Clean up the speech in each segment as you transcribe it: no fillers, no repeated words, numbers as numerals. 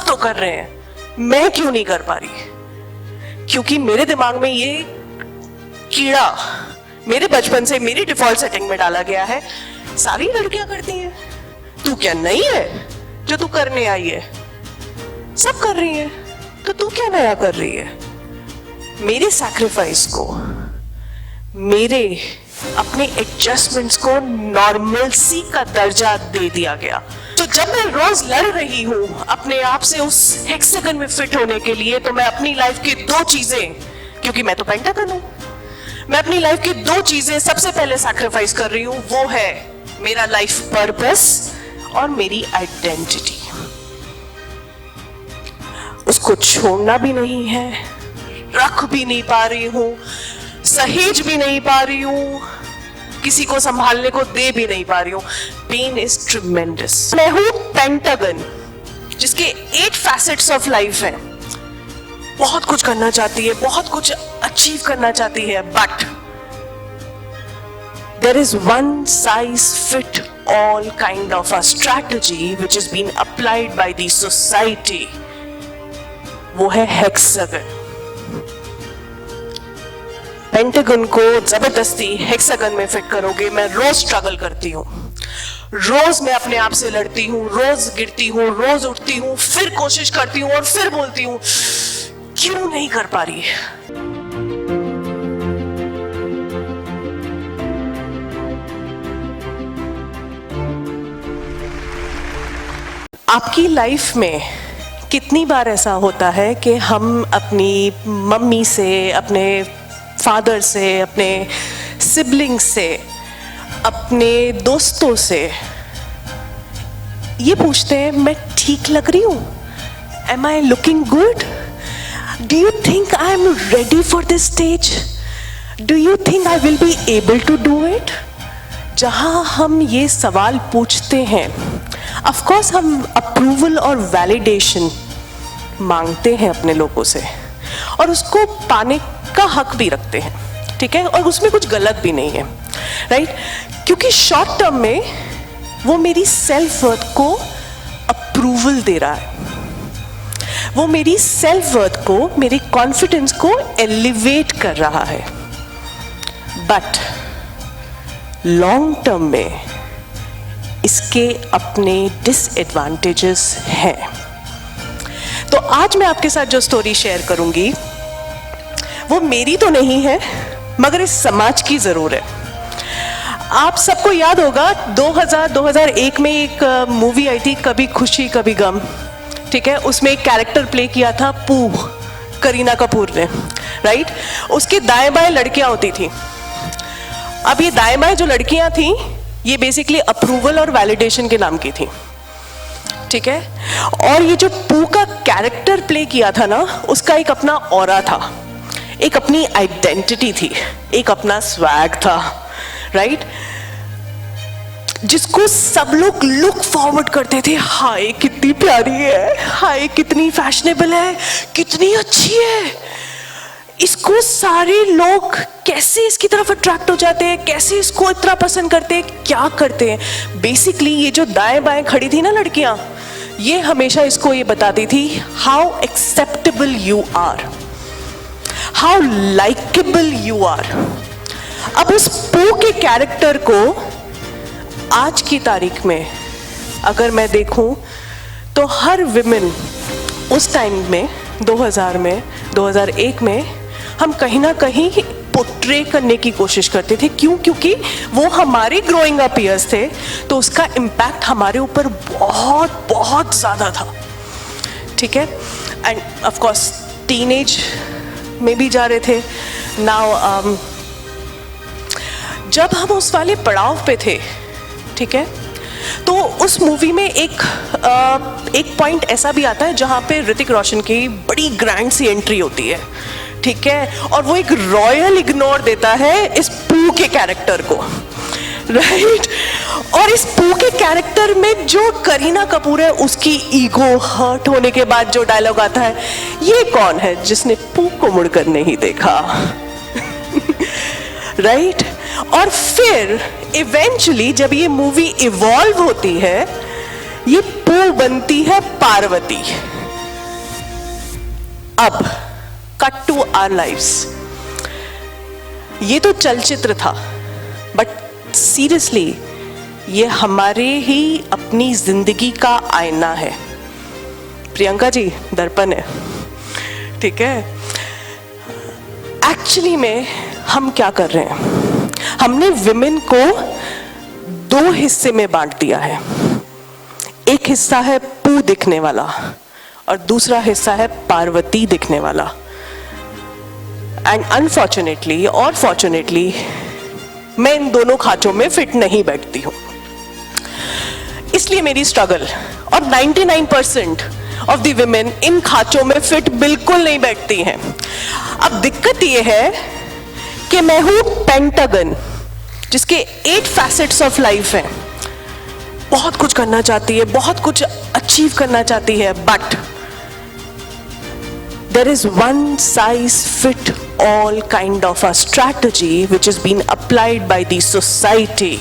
तो कर रहे हैं, मैं क्यों नहीं कर पा रही? क्योंकि मेरे दिमाग में ये कीड़ा मेरे बचपन से मेरी डिफॉल्ट सेटिंग में डाला गया है, सारी लड़कियां करती हैं, तू क्या नहीं है जो तू करने आई है? सब कर रही है तो तू क्या नया कर रही है? मेरे सैक्रिफाइस को, मेरे अपने एडजस्टमेंट्स को नॉर्मलसी का दर्जा दे दिया गया। तो जब मैं रोज लड़ रही हूं अपने आप से उस हेक्सागन में फिट होने के लिए, तो मैं अपनी लाइफ की दो चीजें, क्योंकि मैं तो पेंटागन हूं, मैं अपनी लाइफ की दो चीजें सबसे पहले सैक्रिफाइस कर रही हूं। वो है मेरा लाइफ पर्पस और मेरी आइडेंटिटी। उसको छोड़ना भी नहीं है, रख भी नहीं पा रही हूं, सहेज भी नहीं पा रही हूं, किसी को संभालने को दे भी नहीं पा रही हूं। Pain is tremendous. मैं हूं पेंटागन, जिसके 8 फैसेट्स ऑफ लाइफ है। बहुत कुछ करना चाहती है, बहुत कुछ अचीव करना चाहती है, but there is one size fit all kind of a strategy which has been applied by the society. वो है हेक्सागन। पेंटागन को जबरदस्ती हेक्सागन में फिट करोगे। मैं रोज स्ट्रगल करती हूँ, रोज मैं अपने आप से लड़ती हूँ, रोज गिरती हूँ, रोज उठती हूँ, फिर कोशिश करती हूँ और फिर बोलती हूँ क्यों नहीं कर पा रही। आपकी लाइफ में कितनी बार ऐसा होता है कि हम अपनी मम्मी से, अपने फादर से, अपने सिबलिंग से, अपने दोस्तों से ये पूछते हैं, मैं ठीक लग रही हूँ? Am I looking good? Do you think I am ready for this stage? Do you think I will be able to do it? जहाँ हम ये सवाल पूछते हैं, ऑफ कोर्स हम अप्रूवल और वैलिडेशन मांगते हैं अपने लोगों से, और उसको पाने का हक भी रखते हैं, ठीक है, और उसमें कुछ गलत भी नहीं है, राइट? क्योंकि शॉर्ट टर्म में वो मेरी सेल्फ वर्थ को अप्रूवल दे रहा है, वो मेरी सेल्फ वर्थ को, मेरी कॉन्फिडेंस को एलिवेट कर रहा है, बट लॉन्ग टर्म में इसके अपने डिसएडवांटेजेस हैं। तो आज मैं आपके साथ जो स्टोरी शेयर करूंगी वो मेरी तो नहीं है, मगर इस समाज की जरूर है। आप सबको याद होगा 2001 में एक मूवी आई थी, कभी खुशी कभी गम, ठीक है, उसमें एक कैरेक्टर प्ले किया था पू, करीना कपूर ने, राइट? उसके दाएं बाएं लड़कियां होती थी। अब ये दाएं बाएं जो लड़कियां थी, ये बेसिकली अप्रूवल और वैलिडेशन के नाम की थी, ठीक है। और ये जो पू का कैरेक्टर प्ले किया था ना, उसका एक अपना ऑरा था, एक अपनी आइडेंटिटी थी, एक अपना स्वैग था, राइट, जिसको सब लोग लुक फॉरवर्ड करते थे। हाय कितनी प्यारी है, हाय कितनी फैशनेबल है, कितनी अच्छी है, इसको सारे लोग कैसे इसकी तरफ अट्रैक्ट हो जाते हैं, कैसे इसको इतना पसंद करते हैं, क्या करते हैं। बेसिकली ये जो दाएं बाएं खड़ी थी ना लड़कियां, ये हमेशा इसको ये बताती थी how acceptable you are, how likable you are. अब उस पू के कैरेक्टर को आज की तारीख में अगर मैं देखूं तो हर विमेन उस टाइम में 2000 में 2001 में हम कहीं ना कहीं पोर्ट्रे करने की कोशिश करते थे। क्यों? क्योंकि वो हमारे ग्रोइंग अप ईयर्स थे, तो उसका इम्पैक्ट हमारे ऊपर बहुत बहुत ज़्यादा था, ठीक है। एंड ऑफ कोर्स टीनेज में भी जा रहे थे। नाउ जब हम उस वाले पड़ाव पे थे, ठीक है, तो उस मूवी में एक पॉइंट ऐसा भी आता है जहाँ पे ऋतिक रोशन की बड़ी ग्रैंड सी एंट्री होती है, ठीक है, और वो एक रॉयल इग्नोर देता है इस पू के कैरेक्टर को, राइट। और इस पू के कैरेक्टर में जो करीना कपूर है, उसकी ईगो हर्ट होने के बाद जो डायलॉग आता है, ये कौन है जिसने पू को मुड़कर नहीं देखा, राइट। और फिर इवेंचुअली जब ये मूवी इवॉल्व होती है, ये पू बनती है पार्वती, अब कट टू आवर लाइव्स। ये तो चलचित्र था, बट सीरियसली ये हमारे ही अपनी जिंदगी का आईना है। प्रियंका जी दर्पण है, ठीक है। एक्चुअली में हम क्या कर रहे हैं, हमने विमेन को दो हिस्से में बांट दिया है। एक हिस्सा है पू दिखने वाला और दूसरा हिस्सा है पार्वती दिखने वाला। एंड अनफॉर्चुनेटली और फॉर्चुनेटली मैं इन दोनों खांचों में फिट नहीं बैठती हूं, इसलिए मेरी स्ट्रगल। और 99% ऑफ द विमेन इन खांचों में फिट बिल्कुल नहीं बैठती हैं। अब दिक्कत यह है कि मैं हूं पेंटागन, जिसके 8 फैसेट्स ऑफ लाइफ हैं। बहुत कुछ करना चाहती है, बहुत कुछ अचीव करना चाहती है, but there is one size fit all kind of a strategy which has been applied by the society.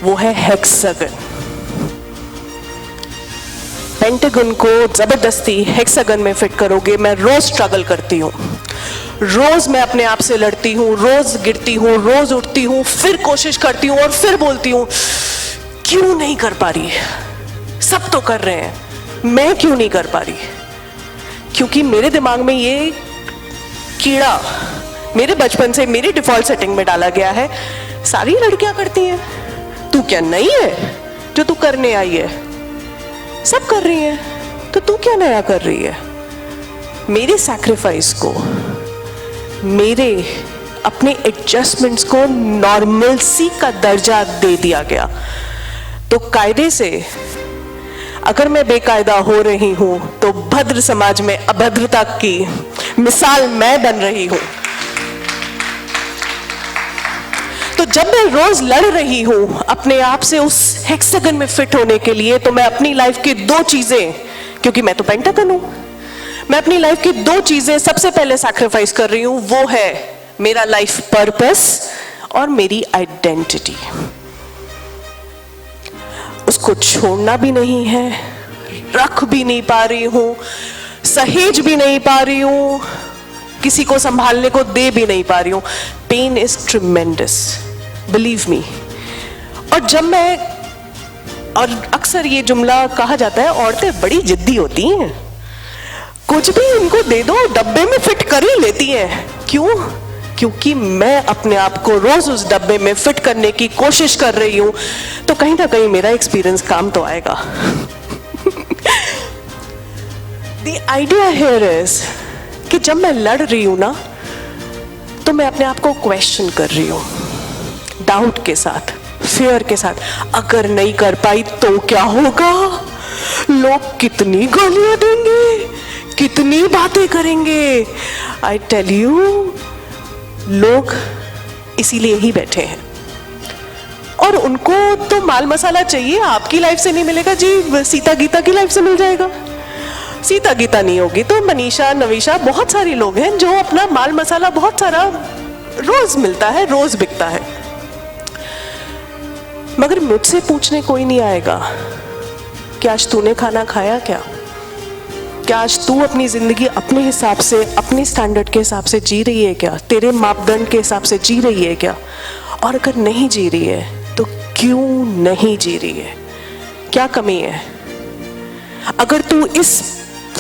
वो है हेक्सागन। पेंटागन को जबरदस्ती हेक्सागन में फिट करोगे। मैं रोज स्ट्रगल करती हूँ, रोज मैं अपने आप से लड़ती हूँ, रोज गिरती हूँ, रोज उठती हूँ, फिर कोशिश करती हूँ और फिर बोलती हूँ क्यों नहीं कर पा रही। सब तो कर रहे हैं, मैं क्यों नहीं कर पा रही। क्योंकि मेरे दिमाग में ये कीड़ा मेरे बचपन से मेरी डिफॉल्ट सेटिंग में डाला गया है, सारी लड़कियां करती हैं, तू क्या नई है जो तू करने आई है। सब कर रही है तो तू क्या नया कर रही है। मेरे सैक्रिफाइस को, मेरे अपने एडजस्टमेंट्स को नॉर्मलसी का दर्जा दे दिया गया। तो कायदे से अगर मैं बेकायदा हो रही हूं तो भद्र समाज में अभद्रता की मिसाल मैं बन रही हूं। तो जब मैं रोज लड़ रही हूं अपने आप से उस हेक्सागन में फिट होने के लिए, तो मैं अपनी लाइफ की 2 चीजें, क्योंकि मैं तो पेंटागन हूं, मैं अपनी लाइफ की 2 चीजें सबसे पहले सैक्रिफाइस कर रही हूं। वो है मेरा लाइफ पर्पस और मेरी आइडेंटिटी। उसको छोड़ना भी नहीं है, रख भी नहीं पा रही हूं, सहेज भी नहीं पा रही हूं, किसी को संभालने को दे भी नहीं पा रही हूं। Pain is tremendous, believe me. और अक्सर ये जुमला कहा जाता है, औरतें बड़ी जिद्दी होती हैं, कुछ भी उनको दे दो डब्बे में फिट कर ही लेती हैं। क्यों? क्योंकि मैं अपने आप को रोज उस डब्बे में फिट करने की कोशिश कर रही हूं, तो कहीं ना कहीं मेरा एक्सपीरियंस काम तो आएगा। The idea here is कि जब मैं लड़ रही हूं ना, तो मैं अपने आप को क्वेश्चन कर रही हूं, डाउट के साथ, फियर के साथ। अगर नहीं कर पाई तो क्या होगा, लोग कितनी गालियां देंगे, कितनी बातें करेंगे। आई टेल यू, लोग इसीलिए ही बैठे हैं और उनको तो माल मसाला चाहिए, आपकी लाइफ से नहीं मिलेगा जी, सीता गीता की लाइफ से मिल जाएगा। सीता गीता नहीं होगी तो मनीषा, नवीशा, बहुत सारे लोग हैं जो अपना माल मसाला बहुत सारा रोज मिलता है, रोज बिकता है। मगर मुझसे पूछने कोई नहीं आएगा कि आज तूने खाना खाया क्या आज तू अपनी जिंदगी अपने हिसाब से, अपने स्टैंडर्ड के हिसाब से जी रही है क्या, तेरे मापदंड के हिसाब से जी रही है क्या। और अगर नहीं जी रही है तो क्यों नहीं जी रही है, क्या कमी है। अगर तू इस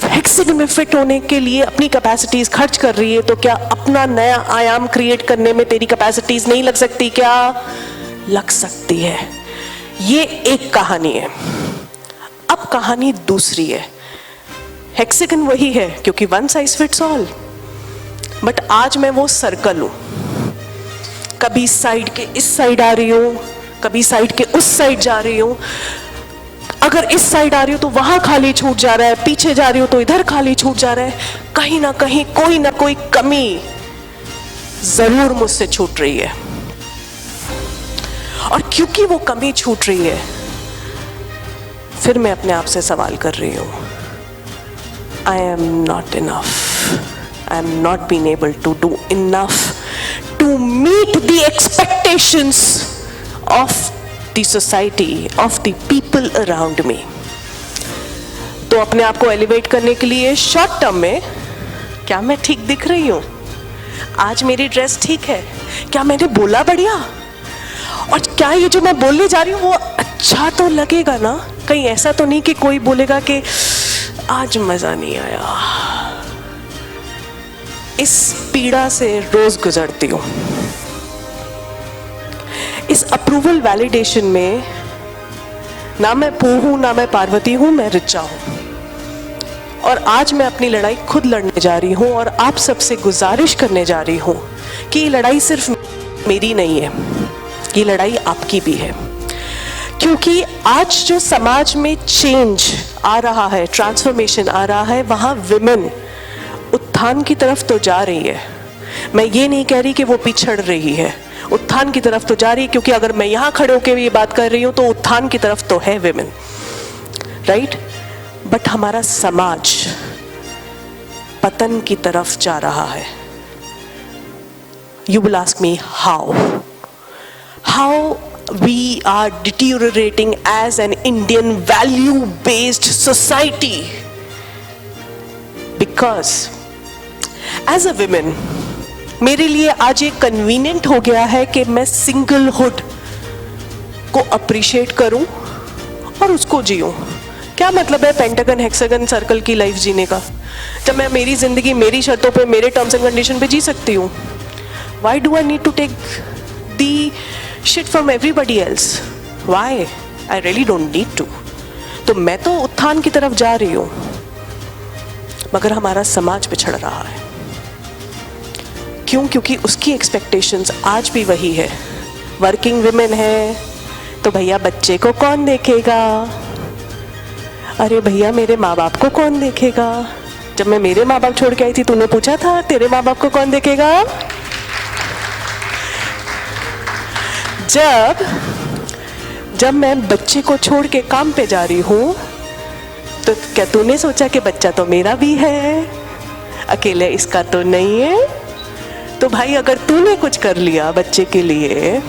हेक्सागन में फिट होने के लिए अपनी कैपेसिटीज खर्च कर रही है, तो क्या अपना नया आयाम क्रिएट करने में तेरी कैपेसिटीज नहीं लग सकती क्या? लग सकती है। ये एक कहानी है। अब कहानी दूसरी है। हेक्सागन वही है क्योंकि one size fits all, but आज मैं वो सर्कल हूं। कभी साइड के इस साइड आ रही हूं, कभी साइड के उस साइड जा रही हूं। अगर इस साइड आ रही हूं तो वहां खाली छूट जा रहा है, पीछे जा रही हूं तो इधर खाली छूट जा रहा है। कहीं ना कहीं कोई ना कोई कमी जरूर मुझसे छूट रही है, और क्योंकि वो कमी छूट रही है, फिर मैं अपने आप से सवाल कर रही हूं, I am not enough. I am not being able to do enough to meet the expectations of the society, of the people around me. तो अपने आप को एलिवेट करने के लिए शॉर्ट टर्म में क्या मैं ठीक दिख रही हूँ, आज मेरी ड्रेस ठीक है, क्या मैंने बोला बढ़िया, और क्या ये जो मैं बोलने जा रही हूँ वो अच्छा तो लगेगा ना, कहीं ऐसा तो नहीं कि कोई बोलेगा कि आज मजा नहीं आया। इस पीड़ा से रोज गुजरती हूँ। इस अप्रूवल वैलिडेशन में ना मैं पू हूं, ना मैं पार्वती हूं, मैं ऋचा हूं। और आज मैं अपनी लड़ाई खुद लड़ने जा रही हूं और आप सबसे गुजारिश करने जा रही हूं कि ये लड़ाई सिर्फ मेरी नहीं है, ये लड़ाई आपकी भी है। क्योंकि आज जो समाज में चेंज आ रहा है, ट्रांसफॉर्मेशन आ रहा है, वहां विमेन उत्थान की तरफ तो जा रही है। मैं ये नहीं कह रही कि वो पिछड़ रही है, उत्थान की तरफ तो जा रही है। क्योंकि अगर मैं यहाँ खड़े होकर ये बात कर रही हूँ तो उत्थान की तरफ तो है विमेन, राइट। बट हमारा समाज पतन की तरफ जा रहा है। You will ask me how we are deteriorating as an Indian value based society, because as a women मेरे लिए आज ये कन्वीनियंट हो गया है कि मैं सिंगलहुड को अप्रिशिएट करूं और उसको जीऊं। क्या मतलब है पेंटागन हेक्सागन सर्कल की लाइफ जीने का, जब मैं मेरी जिंदगी मेरी शर्तों पे, मेरे टर्म्स एंड कंडीशन पे जी सकती हूँ। Why do I need to take the shit from everybody else? Why? I really don't need to. तो मैं तो उत्थान की तरफ जा रही हूँ, मगर हमारा समाज पिछड़ रहा है। क्यों? क्योंकि उसकी एक्सपेक्टेशंस आज भी वही है। वर्किंग विमेन है तो भैया बच्चे को कौन देखेगा, अरे भैया मेरे माँ बाप को कौन देखेगा। जब मैं मेरे माँ बाप छोड़ के आई थी तूने पूछा था तेरे माँ बाप को कौन देखेगा? जब मैं बच्चे को छोड़ के काम पे जा रही हूँ तो क्या तूने सोचा कि बच्चा तो मेरा भी है, अकेले इसका तो नहीं है? तो भाई अगर तूने कुछ कर लिया बच्चे के लिए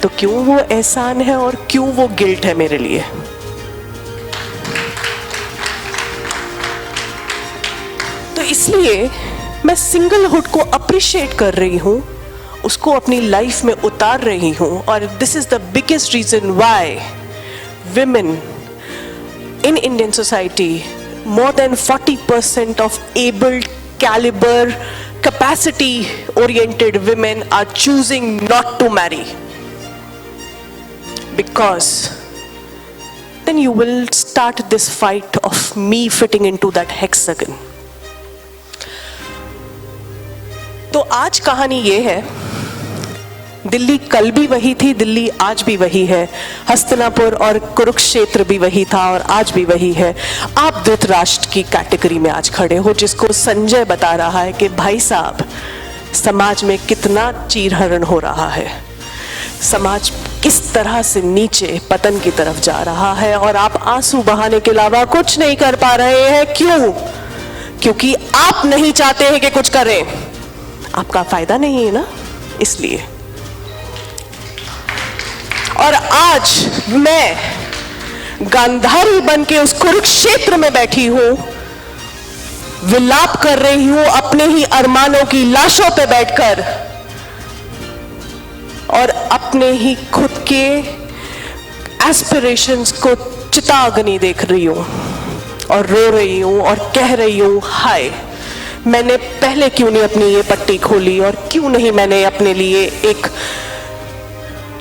तो क्यों वो एहसान है और क्यों वो गिल्ट है मेरे लिए? तो इसलिए मैं सिंगलहुड को अप्रिशिएट कर रही हूं, उसको अपनी लाइफ में उतार रही हूं। और this is the biggest reason why women in Indian society, more than 40% of able caliber capacity oriented women are choosing not to marry, because then you will start this fight of me fitting into that hexagon. तो आज कहानी ये है, दिल्ली कल भी वही थी, दिल्ली आज भी वही है, हस्तिनापुर और कुरुक्षेत्र भी वही था और आज भी वही है। आप धृतराष्ट्र की कैटेगरी में आज खड़े हो, जिसको संजय बता रहा है कि भाई साहब समाज में कितना चीरहरण हो रहा है, समाज किस तरह से नीचे पतन की तरफ जा रहा है, और आप आंसू बहाने के अलावा कुछ नहीं कर पा रहे हैं। क्यों? क्योंकि आप नहीं चाहते हैं कि कुछ करें, आपका फायदा नहीं है ना, इसलिए। और आज मैं गांधारी बन के उस कुरुक्षेत्र में बैठी हूं, विलाप कर रही हूं अपने ही अरमानों की लाशों पे बैठकर, और अपने ही खुद के एस्पिरेशंस को चिताग्नि देख रही हूं और रो रही हूं और कह रही हूं, हाय मैंने पहले क्यों नहीं अपनी ये पट्टी खोली, और क्यों नहीं मैंने अपने लिए एक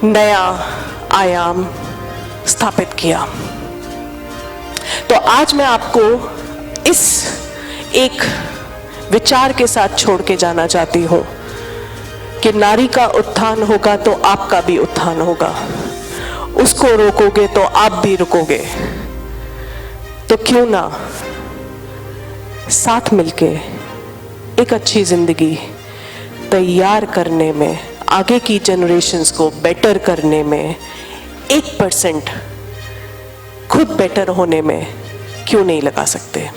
नया आयाम स्थापित किया। तो आज मैं आपको इस एक विचार के साथ छोड़ के जाना चाहती हूं कि नारी का उत्थान होगा तो आपका भी उत्थान होगा, उसको रोकोगे तो आप भी रुकोगे। तो क्यों ना साथ मिलके एक अच्छी जिंदगी तैयार करने में, आगे की जनरेशन्स को बेटर करने में, 1% खुद बेटर होने में क्यों नहीं लगा सकते।